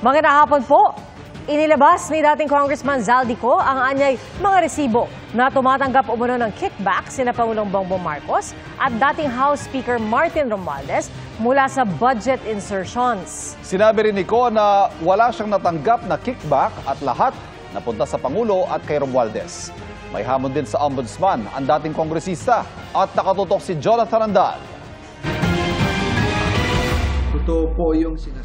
Magandang hapon po. Inilabas ni dating Congressman Zaldico ang anyay mga resibo na tumatanggap umano ng kickback sina Pangulong Bongbong Marcos at dating House Speaker Martin Romualdez mula sa budget insertions. Sinabi rin ni Ko na wala siyang natanggap na kickback at lahat napunta sa Pangulo at kay Romualdez. May hamon din sa Ombudsman ang dating kongresista at nakatutok si Jonathan Andal.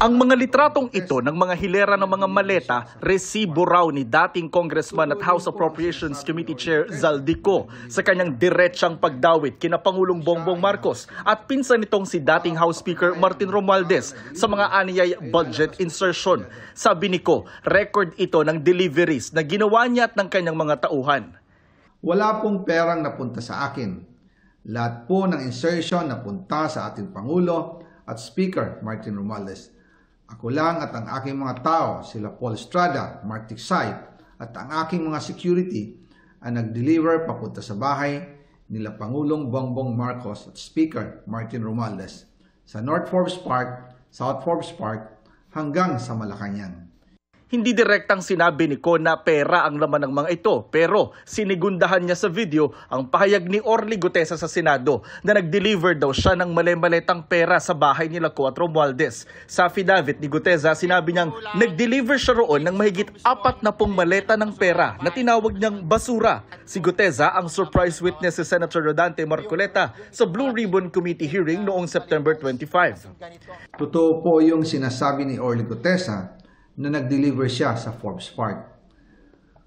Ang mga litratong ito ng mga hilera ng mga maleta, resibo raw ni dating Congressman at House Appropriations Committee Chair Zaldico sa kanyang diretsang pagdawit kina Pangulong Bongbong Marcos at pinsan nitong si dating House Speaker Martin Romualdez sa mga aniyay budget insertion. Sabi ni Ko, record ito ng deliveries na ginawa niya at ng kanyang mga tauhan. Wala pong perang napunta sa akin. Lahat po ng insertion napunta sa ating Pangulo at Speaker Martin Romualdez. Ako lang at ang aking mga tao, sila Paul Estrada, Mark Tiksay, at ang aking mga security ang nag-deliver papunta sa bahay nila Pangulong Bongbong Marcos at Speaker Martin Romualdez sa North Forbes Park, South Forbes Park hanggang sa Malacanang. Hindi direktang sinabi ni Ko na pera ang laman ng mga ito, pero sinigundahan niya sa video ang pahayag ni Orly Gutesa sa Senado na nag-deliver daw siya ng mali-maletang pera sa bahay nila Ko at Romualdez. Sa affidavit ni Gutesa, sinabi niyang nag-deliver siya roon ng mahigit 40 maleta ng pera na tinawag niyang basura. Si Gutesa ang surprise witness si Senator Rodante Marcoleta sa Blue Ribbon Committee hearing noong September 25. Totoo po yung sinasabi ni Orly Gutesa na nag-deliver siya sa Forbes Park.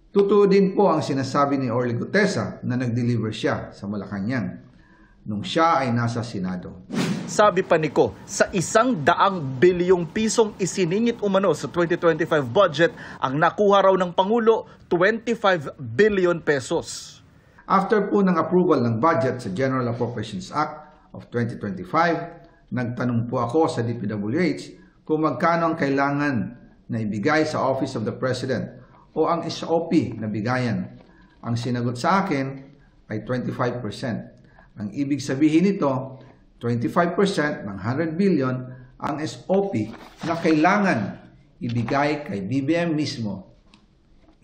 Totoo din po ang sinasabi ni Orly Gutesa na nag-deliver siya sa Malacanang nung siya ay nasa Senado. Sabi pa ni Ko, sa 100 bilyong pisong isiningit umano sa 2025 budget, ang nakuha raw ng Pangulo, 25 billion pesos. After po ng approval ng budget sa General Appropriations Act of 2025, nagtanong po ako sa DPWH kung magkano ang kailangan na ibigay sa Office of the President o ang SOP na bigayan. Ang sinagot sa akin ay 25%. Ang ibig sabihin nito, 25% ng 100 billion ang SOP na kailangan ibigay kay BBM mismo.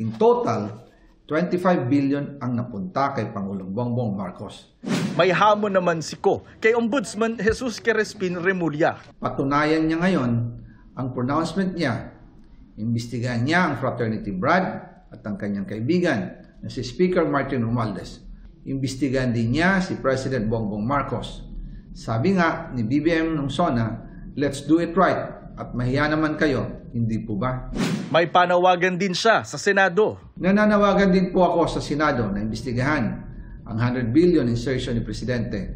In total, 25 billion ang napunta kay Pangulong Bongbong Marcos. May hamon naman si Ko kay Ombudsman Jesus Crespin Remulla. Patunayan niya ngayon ang pronouncement niya. Imbestigahan niya ang fraternity Brad at ang kanyang kaibigan na si Speaker Martin Romualdez. Imbestigahan din niya si President Bongbong Marcos. Sabi nga ni BBM nung SONA, let's do it right at mahiya naman kayo, hindi po ba? May panawagan din siya sa Senado. Nananawagan din po ako sa Senado na imbestigahan ang 100 billion insertion ni Presidente.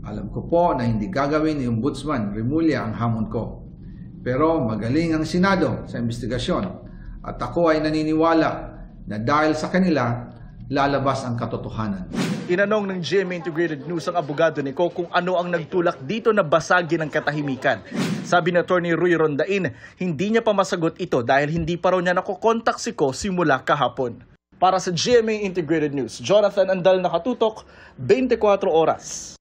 Alam ko po na hindi gagawin ni Ombudsman Remulla ang hamon ko. Pero magaling ang Senado sa investigasyon at ako ay naniniwala na dahil sa kanila, lalabas ang katotohanan. Tinanong ng GMA Integrated News ang abogado ni Ko kung ano ang nagtulak dito na basagin ang katahimikan. Sabi ni Attorney Ruy Rondain, hindi niya pa masagot ito dahil hindi pa raw niya nakokontak si Ko simula kahapon. Para sa GMA Integrated News, Jonathan Andal, nakatutok, 24 oras.